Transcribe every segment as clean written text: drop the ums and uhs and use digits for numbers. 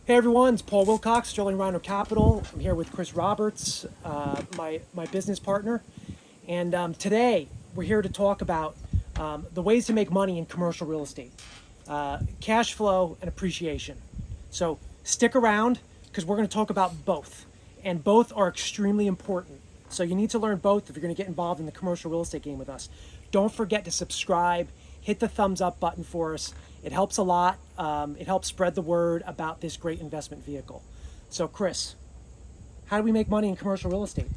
Hey everyone, it's Paul Wilcox, Sterling Rhino Capital. I'm here with Chris Roberts, my business partner. And today we're here to talk about the ways to make money in commercial real estate, cash flow and appreciation. So stick around because we're going to talk about both. And both are extremely important. So you need to learn both if you're going to get involved in the commercial real estate game with us. Don't forget to subscribe, hit the thumbs up button for us. It helps a lot. It helps spread the word about this great investment vehicle. So Chris, how do we make money in commercial real estate?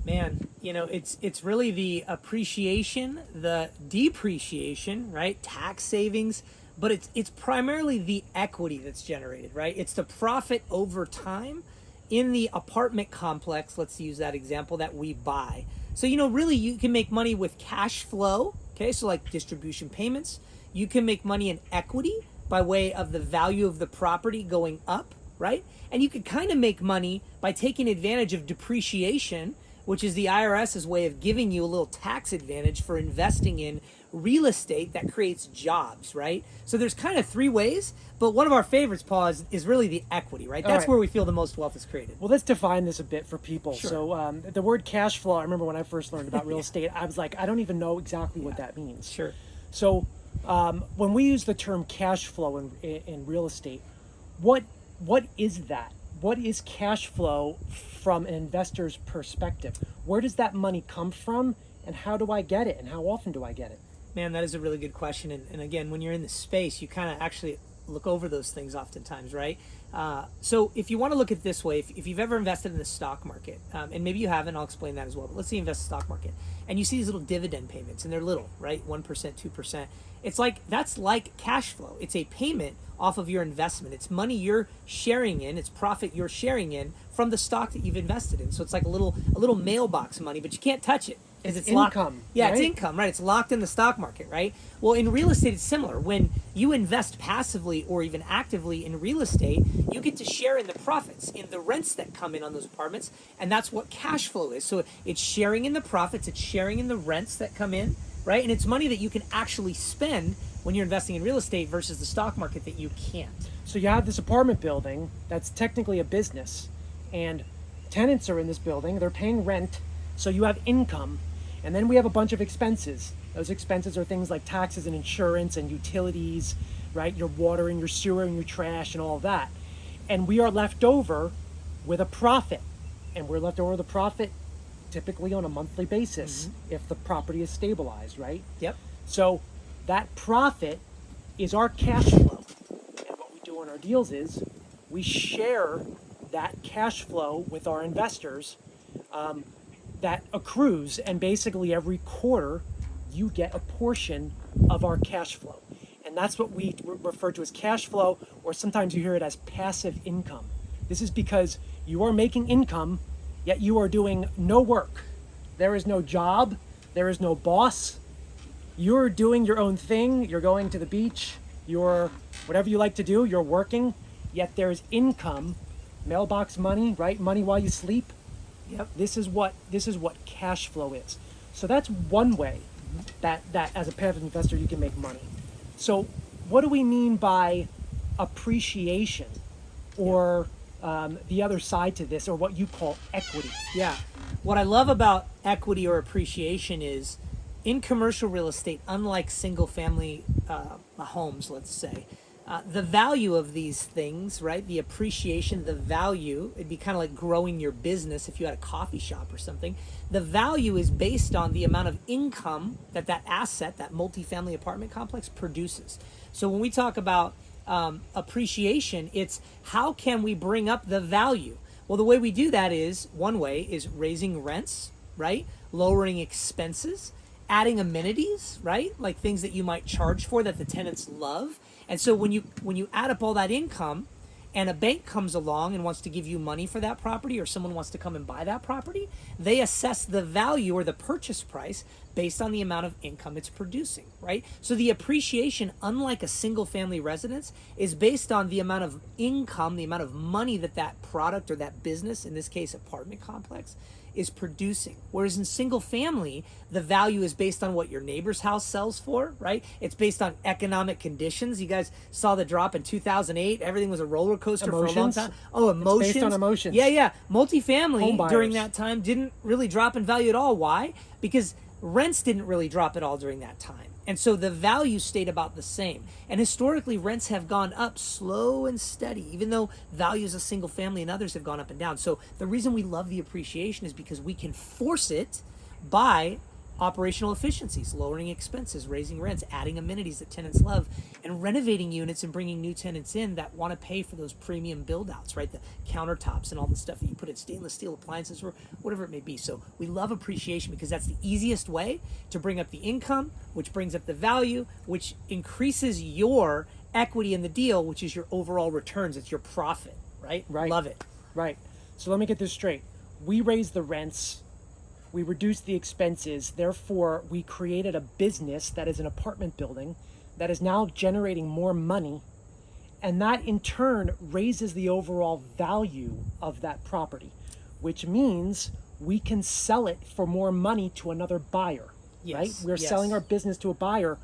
Man, it's really the appreciation, the depreciation, right? Tax savings, but it's primarily the equity that's generated, right? It's the profit over time in the apartment complex, let's use that example, that we buy. So, really you can make money with cash flow, okay? So like distribution payments. You can make money in equity by way of the value of the property going up, right? And you can kind of make money by taking advantage of depreciation, which is the IRS's way of giving you a little tax advantage for investing in real estate that creates jobs, right? So there's kind of three ways, but one of our favorites, Paul, is really the equity, right? That's where we feel the most wealth is created. Well, let's define this a bit for people. Sure. So the word cash flow, I remember when I first learned about real estate, I was like, I don't even know exactly what that means. Sure. So when we use the term cash flow in real estate, what is that? What is cash flow from an investor's perspective? Where does that money come from, and how do I get it, and how often do I get it? Man, that is a really good question. And again, when you're in the space, you kind of actually look over those things oftentimes, right? So if you want to look at it this way, if you've ever invested in the stock market, and maybe you haven't, I'll explain that as well, but let's say you invest in the stock market, and you see these little dividend payments, and they're little, right? 1%, 2%. That's like cash flow. It's a payment off of your investment. It's money you're sharing in, it's profit you're sharing in from the stock that you've invested in. So it's like a little mailbox money, but you can't touch it. It's income. Locked. Yeah, right? It's income, right? It's locked in the stock market, right? Well, in real estate, it's similar. When you invest passively or even actively in real estate, you get to share in the profits, in the rents that come in on those apartments, and that's what cash flow is. So it's sharing in the profits, it's sharing in the rents that come in, right? And it's money that you can actually spend when you're investing in real estate versus the stock market that you can't. So you have this apartment building that's technically a business, and tenants are in this building, they're paying rent, so you have income. And then we have a bunch of expenses. Those expenses are things like taxes and insurance and utilities, right? Your water and your sewer and your trash and all of that. And we are left over with a profit. And we're left over with a profit typically on a monthly basis if the property is stabilized, right? Yep. So that profit is our cash flow. And what we do on our deals is we share that cash flow with our investors. That accrues, and basically every quarter you get a portion of our cash flow. And that's what we refer to as cash flow, or sometimes you hear it as passive income. This is because you are making income, yet you are doing no work. There is no job, there is no boss. You're doing your own thing, you're going to the beach, you're whatever you like to do, you're working, yet there's income, mailbox money, right? Money while you sleep. Yep. This is what cash flow is. So that's one way that as a passive investor you can make money. So what do we mean by appreciation, or the other side to this, or what you call equity? Yeah. What I love about equity or appreciation is in commercial real estate, unlike single family homes, let's say, the value of these things, right? The appreciation, the value, it'd be kind of like growing your business if you had a coffee shop or something. The value is based on the amount of income that asset, that multifamily apartment complex produces. So when we talk about appreciation, it's how can we bring up the value? Well, the way we do that is, one way is raising rents, right? Lowering expenses, adding amenities, right? Like things that you might charge for that the tenants love. And so when you add up all that income, and a bank comes along and wants to give you money for that property, or someone wants to come and buy that property, they assess the value or the purchase price based on the amount of income it's producing, right? So the appreciation, unlike a single family residence, is based on the amount of income, the amount of money that that product or that business, in this case apartment complex, is producing. Whereas in single family, the value is based on what your neighbor's house sells for, right? It's based on economic conditions. You guys saw the drop in 2008. Everything was a roller coaster for a long time. Oh, emotions. It's based on emotions. Yeah. Multifamily Home during buyers. that time didn't really drop in value at all. Why? Because rents didn't really drop at all during that time. And so the value stayed about the same. And historically, rents have gone up slow and steady, even though values of single family and others have gone up and down. So the reason we love the appreciation is because we can force it by operational efficiencies, lowering expenses, raising rents, adding amenities that tenants love, and renovating units and bringing new tenants in that want to pay for those premium build outs, right? The countertops and all the stuff that you put in stainless steel appliances or whatever it may be. So we love appreciation because that's the easiest way to bring up the income, which brings up the value, which increases your equity in the deal, which is your overall returns. It's your profit, right? Love it. Right. So let me get this straight. We raised the rents, we reduced the expenses, therefore we created a business that is an apartment building that is now generating more money, and that in turn raises the overall value of that property, which means we can sell it for more money to another buyer, right? We're selling our business to a buyer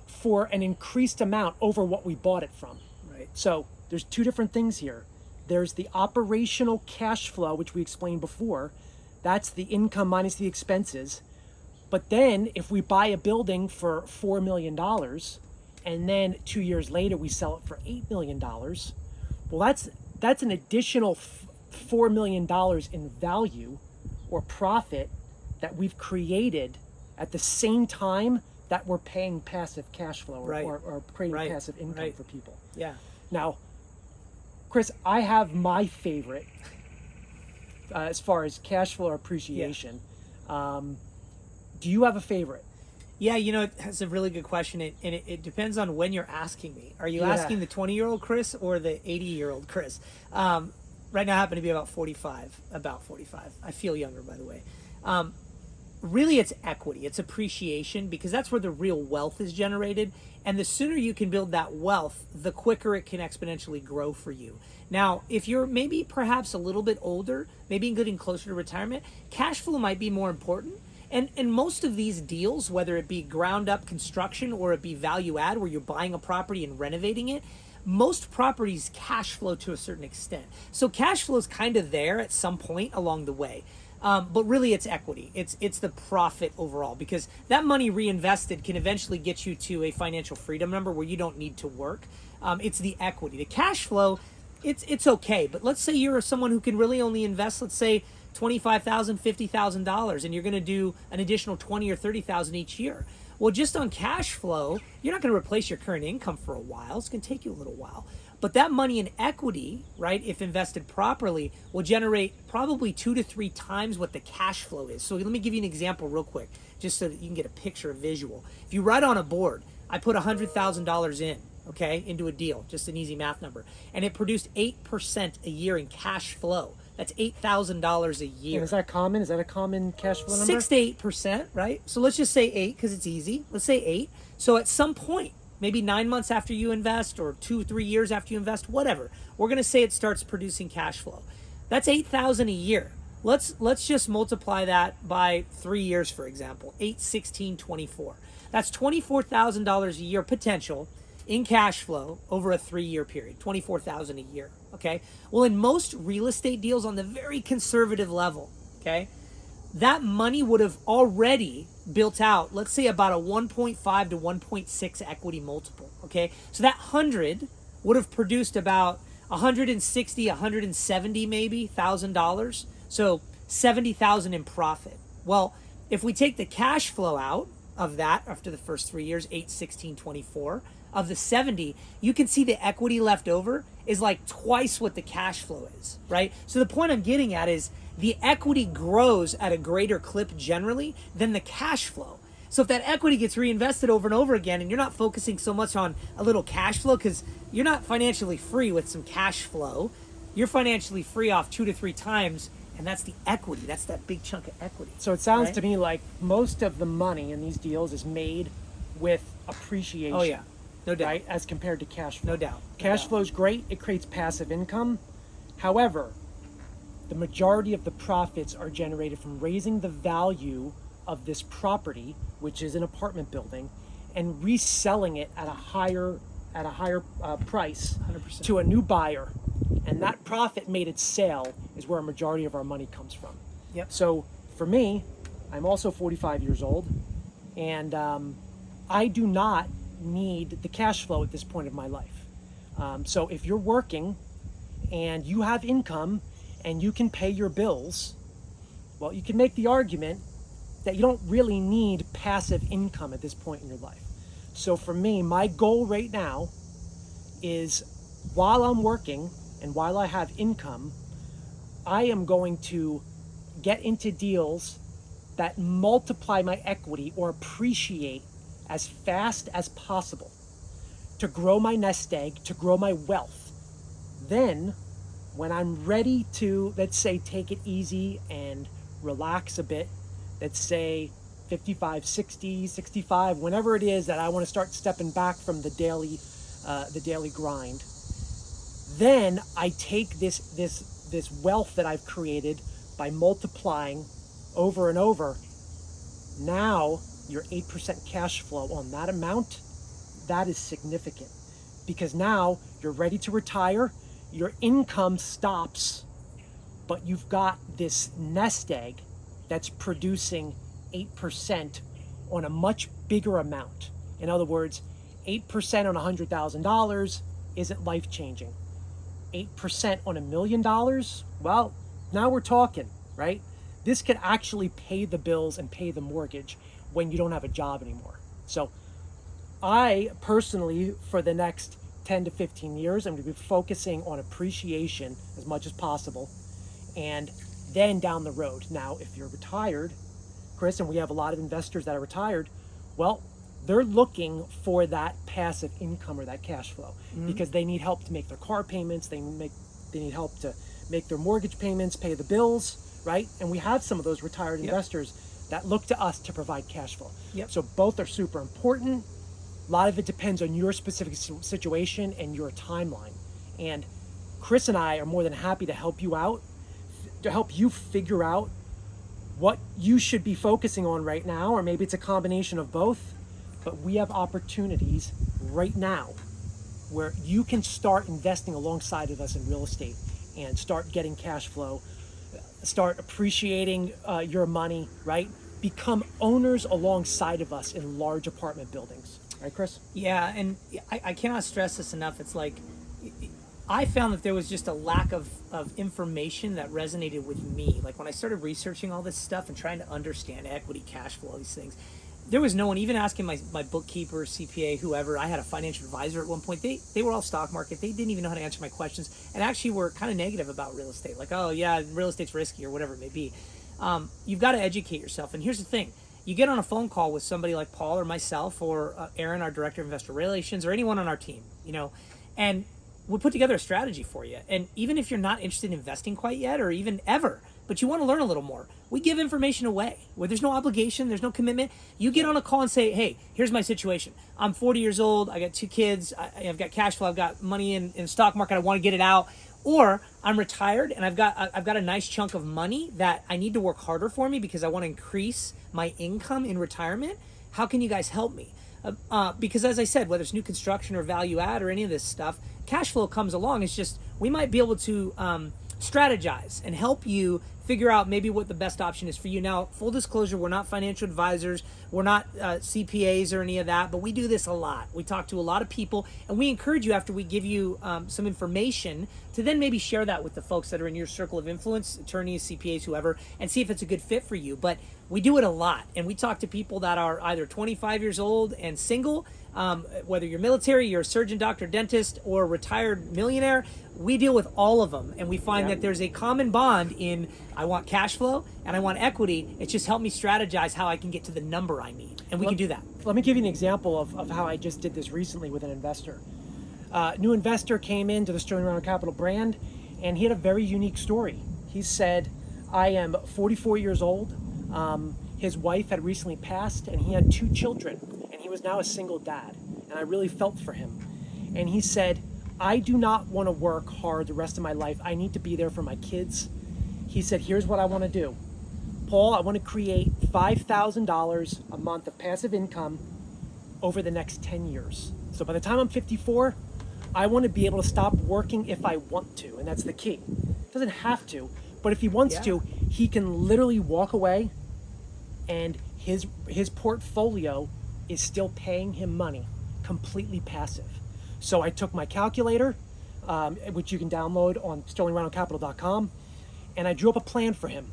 for an increased amount over what we bought it from. Right. So there's two different things here. There's the operational cash flow, which we explained before. That's the income minus the expenses. But then if we buy a building for $4 million and then 2 years later we sell it for $8 million, well, that's an additional $4 million in value or profit that we've created at the same time that we're paying passive cash flow or creating passive income for people. Yeah. Now, Chris, I have my favorite as far as cash flow appreciation. Do you have a favorite? Yeah, that's a really good question, and it depends on when you're asking me. Are you asking the 20-year-old Chris or the 80-year-old Chris? Right now I happen to be about 45. I feel younger, by the way. Really, it's equity. It's appreciation, because that's where the real wealth is generated. And the sooner you can build that wealth, the quicker it can exponentially grow for you. Now, if you're maybe perhaps a little bit older, maybe getting closer to retirement, cash flow might be more important. And most of these deals, whether it be ground up construction or it be value add where you're buying a property and renovating it, most properties cash flow to a certain extent. So cash flow is kind of there at some point along the way. But really it's equity. It's the profit overall, because that money reinvested can eventually get you to a financial freedom number where you don't need to work. It's the equity. The cash flow, it's okay. But let's say you're someone who can really only invest, let's say $25,000, $50,000, and you're going to do an additional $20,000 or $30,000 each year. Well, just on cash flow, you're not going to replace your current income for a while. It's going to take you a little while. But that money in equity, right, if invested properly, will generate probably 2 to 3 times what the cash flow is. So let me give you an example real quick, just so that you can get a picture, a visual. If you write on a board, I put $100,000 in, okay, into a deal, just an easy math number, and it produced 8% a year in cash flow. That's $8,000 a year. And is that common? Is that a common cash flow number? 6 to 8%, right? So let's just say 8 because it's easy. Let's say 8. So at some point, maybe 9 months after you invest or 2 or 3 years after you invest, whatever, we're going to say it starts producing cash flow. That's $8,000 a year. Let's just multiply that by 3 years, for example. 8, 16, 24. That's $24,000 a year potential in cash flow over a 3-year period. $24,000 a year. Okay. Well, in most real estate deals on the very conservative level, okay, that money would have already built out, let's say about a 1.5 to 1.6 equity multiple. Okay. So that 100 would have produced about 160, 170 maybe $1,000. So 70,000 in profit. Well, if we take the cash flow out of that after the first 3 years, 8, 16, 24, of the 70, you can see the equity left over is like twice what the cash flow is, right? So the point I'm getting at is the equity grows at a greater clip generally than the cash flow. So if that equity gets reinvested over and over again, and you're not focusing so much on a little cash flow, because you're not financially free with some cash flow, you're financially free off 2 to 3 times And that's the equity. That's that big chunk of equity. So it sounds right? to me like most of the money in these deals is made with appreciation. Oh yeah, no doubt. Right, as compared to cash flow. No doubt. Cash flow is great. It creates passive income. However, the majority of the profits are generated from raising the value of this property, which is an apartment building, and reselling it at a higher price 100%. to a new buyer. And that profit made at sale is where a majority of our money comes from. Yep. So for me, I'm also 45 years old, and I do not need the cash flow at this point of my life. So if you're working and you have income and you can pay your bills, well, you can make the argument that you don't really need passive income at this point in your life. So for me, my goal right now is, while I'm working and while I have income, I am going to get into deals that multiply my equity or appreciate as fast as possible to grow my nest egg, to grow my wealth. Then, when I'm ready to, let's say, take it easy and relax a bit, let's say 55, 60, 65, whenever it is that I want to start stepping back from the daily grind, then I take this wealth that I've created by multiplying over and over. Now your 8% cash flow on that amount, that is significant, because now you're ready to retire, your income stops, but you've got this nest egg that's producing 8% on a much bigger amount. In other words, 8% on $100,000 isn't life-changing. 8% on $1 million, well, now we're talking, right? This could actually pay the bills and pay the mortgage when you don't have a job anymore. So I personally, for the next 10 to 15 years, I'm going to be focusing on appreciation as much as possible. And then down the road, now if you're retired, Chris, and we have a lot of investors that are retired, well, they're looking for that passive income or that cash flow, because they need help to make their car payments, they need help to make their mortgage payments, pay the bills, right? And we have some of those retired investors that look to us to provide cash flow. So both are super important. A lot of it depends on your specific situation and your timeline. And Chris and I are more than happy to help you out, to help you figure out what you should be focusing on right now, or maybe it's a combination of both. But we have opportunities right now where you can start investing alongside of us in real estate and start getting cash flow, start appreciating your money, right? Become owners alongside of us in large apartment buildings. Right, Chris? Yeah, and I cannot stress this enough. It's like, I found that there was just a lack of information that resonated with me. Like when I started researching all this stuff and trying to understand equity, cash flow, these things, there was no one, even asking my bookkeeper, CPA, whoever. I had a financial advisor at one point. They were all stock market. They didn't even know how to answer my questions, and actually were kind of negative about real estate. Like, oh yeah, real estate's risky or whatever it may be. You've got to educate yourself. And here's the thing. You get on a phone call with somebody like Paul or myself or Aaron, our director of investor relations, or anyone on our team, and we'll put together a strategy for you. And even if you're not interested in investing quite yet, or even ever, but you want to learn a little more, we give information away where there's no obligation, there's no commitment. You get on a call and say, hey, here's my situation. I'm 40 years old. I got 2 kids. I've got cash flow. I've got money in the stock market. I want to get it out. Or I'm retired and I've got a nice chunk of money that I need to work harder for me because I want to increase my income in retirement. How can you guys help me? Because as I said, whether it's new construction or value add or any of this stuff, cash flow comes along. It's just we might be able to strategize and help you figure out maybe what the best option is for you. Now, full disclosure, we're not financial advisors, we're not CPAs or any of that, but we do this a lot. We talk to a lot of people, and we encourage you, after we give you some information, to then maybe share that with the folks that are in your circle of influence, attorneys, CPAs, whoever, and see if it's a good fit for you. But we do it a lot, and we talk to people that are either 25 years old and single, whether you're military, you're a surgeon, doctor, dentist, or retired millionaire. We deal with all of them, and we find that there's a common bond in I want cash flow and I want equity. It's just help me strategize how I can get to the number I need, and we can do that. Let me give you an example of how I just did this recently with an investor. New investor came into the Sterling Rhino Capital brand, and he had a very unique story. He said, I am 44 years old. His wife had recently passed, and he had 2 children, and he was now a single dad. And I really felt for him. And he said, I do not want to work hard the rest of my life. I need to be there for my kids. He said, here's what I want to do. Paul, I want to create $5,000 a month of passive income over the next 10 years. So by the time I'm 54, I want to be able to stop working if I want to. And that's the key. Doesn't have to, but if he wants to, he can literally walk away and his portfolio is still paying him money, completely passive. So I took my calculator, which you can download on sterlingrhinocapital.com, and I drew up a plan for him.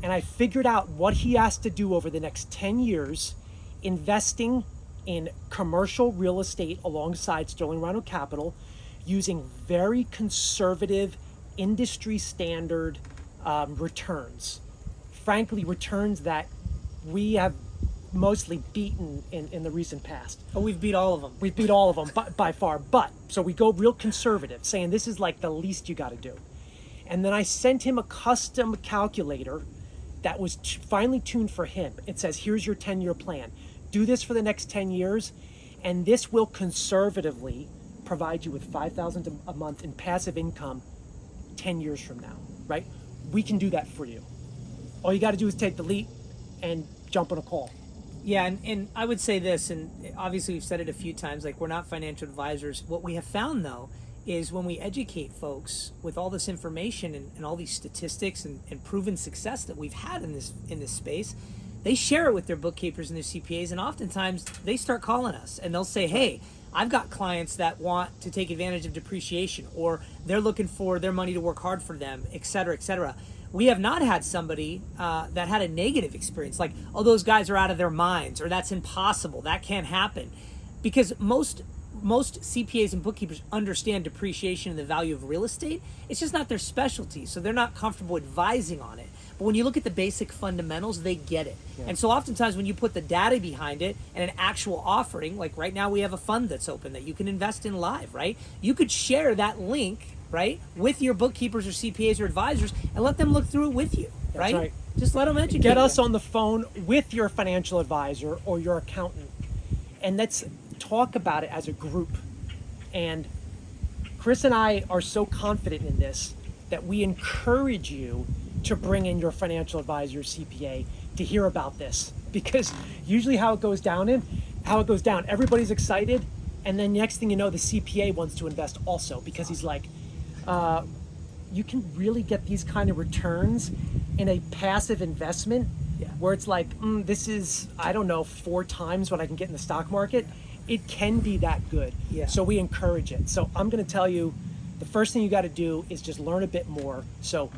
And I figured out what he has to do over the next 10 years, investing in commercial real estate alongside Sterling Rhino Capital, using very conservative, industry standard returns. Frankly, returns that we have mostly beaten in the recent past. Oh, we've beat all of them. We've beat all of them by far. But, so we go real conservative, saying this is like the least you got to do. And then I sent him a custom calculator that was finely tuned for him. It says, here's your 10-year plan. Do this for the next 10 years, and this will conservatively provide you with $5,000 a month in passive income 10 years from now, right? We can do that for you. All you got to do is take the leap and jump on a call. Yeah, and I would say this, and obviously we've said it a few times, like, we're not financial advisors. What we have found, though, is when we educate folks with all this information and all these statistics and proven success that we've had in this space, they share it with their bookkeepers and their CPAs, and oftentimes they start calling us and they'll say, hey, I've got clients that want to take advantage of depreciation, or they're looking for their money to work hard for them, et cetera, et cetera. We have not had somebody that had a negative experience, like, oh, those guys are out of their minds, or that's impossible, that can't happen. Because most CPAs and bookkeepers understand depreciation and the value of real estate. It's just not their specialty, so they're not comfortable advising on it. But when you look at the basic fundamentals, they get it. Yeah. And so oftentimes when you put the data behind it and an actual offering, like right now we have a fund that's open that you can invest in live, right? You could share that link, right, with your bookkeepers or CPAs or advisors and let them look through it with you, right? That's right. Just let them educate Get us you. on the phone with your financial advisor or your accountant, and let's talk about it as a group. And Chris and I are so confident in this that we encourage you to bring in your financial advisor, CPA, to hear about this, because usually how it goes down, everybody's excited, and then next thing you know, the CPA wants to invest also, because he's like, you can really get these kind of returns in a passive investment, where it's like, this is, I don't know, 4 times what I can get in the stock market. It can be that good. Yeah. So we encourage it. So I'm going to tell you, the first thing you got to do is just learn a bit more. So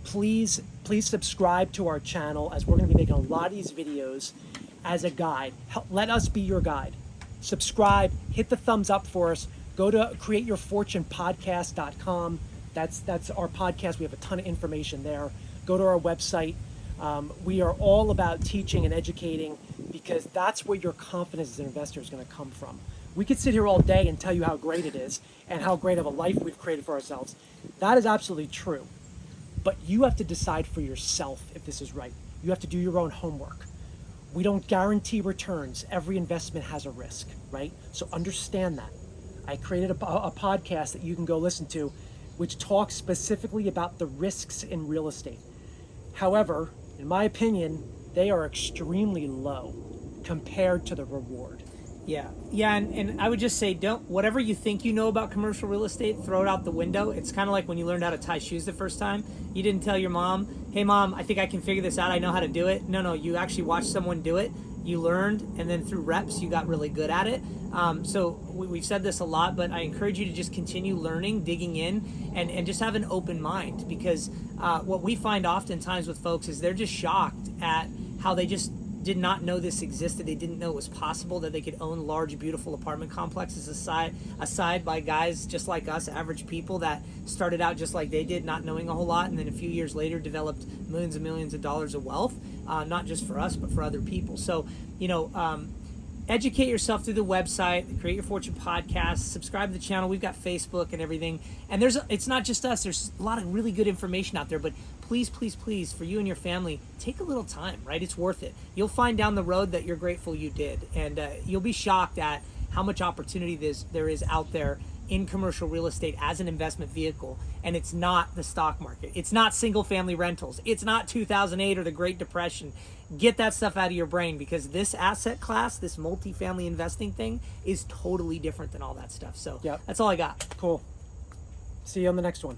please subscribe to our channel, as we're going to be making a lot of these videos as a guide. Let us be your guide. Subscribe, hit the thumbs up for us. Go to createyourfortunepodcast.com. That's our podcast. We have a ton of information there. Go to our website. We are all about teaching and educating, because that's where your confidence as an investor is going to come from. We could sit here all day and tell you how great it is and how great of a life we've created for ourselves. That is absolutely true. But you have to decide for yourself if this is right. You have to do your own homework. We don't guarantee returns. Every investment has a risk, right? So understand that. I created a podcast that you can go listen to, which talks specifically about the risks in real estate. However, in my opinion, they are extremely low compared to the reward. Yeah, and I would just say, don't, whatever you think you know about commercial real estate, throw it out the window. It's kind of like when you learned how to tie shoes the first time. You didn't tell your mom, hey mom, I think I can figure this out, I know how to do it. No, you actually watched someone do it, you learned, and then through reps you got really good at it. So we've said this a lot, but I encourage you to just continue learning, digging in, and just have an open mind, because what we find oftentimes with folks is they're just shocked at how they just did not know this existed. They didn't know it was possible that they could own large, beautiful apartment complexes aside by guys just like us, average people that started out just like they did, not knowing a whole lot, and then a few years later developed millions and millions of dollars of wealth, not just for us, but for other people. So, educate yourself through the website, the Create Your Fortune podcast, subscribe to the channel. We've got Facebook and everything. And it's not just us. There's a lot of really good information out there, but please, please, please, for you and your family, take a little time, right? It's worth it. You'll find down the road that you're grateful you did. And you'll be shocked at how much opportunity there is out there in commercial real estate as an investment vehicle. And it's not the stock market. It's not single family rentals. It's not 2008 or the Great Depression. Get that stuff out of your brain, because this asset class, this multifamily investing thing, is totally different than all that stuff. So Yep. that's all I got. Cool. See you on the next one.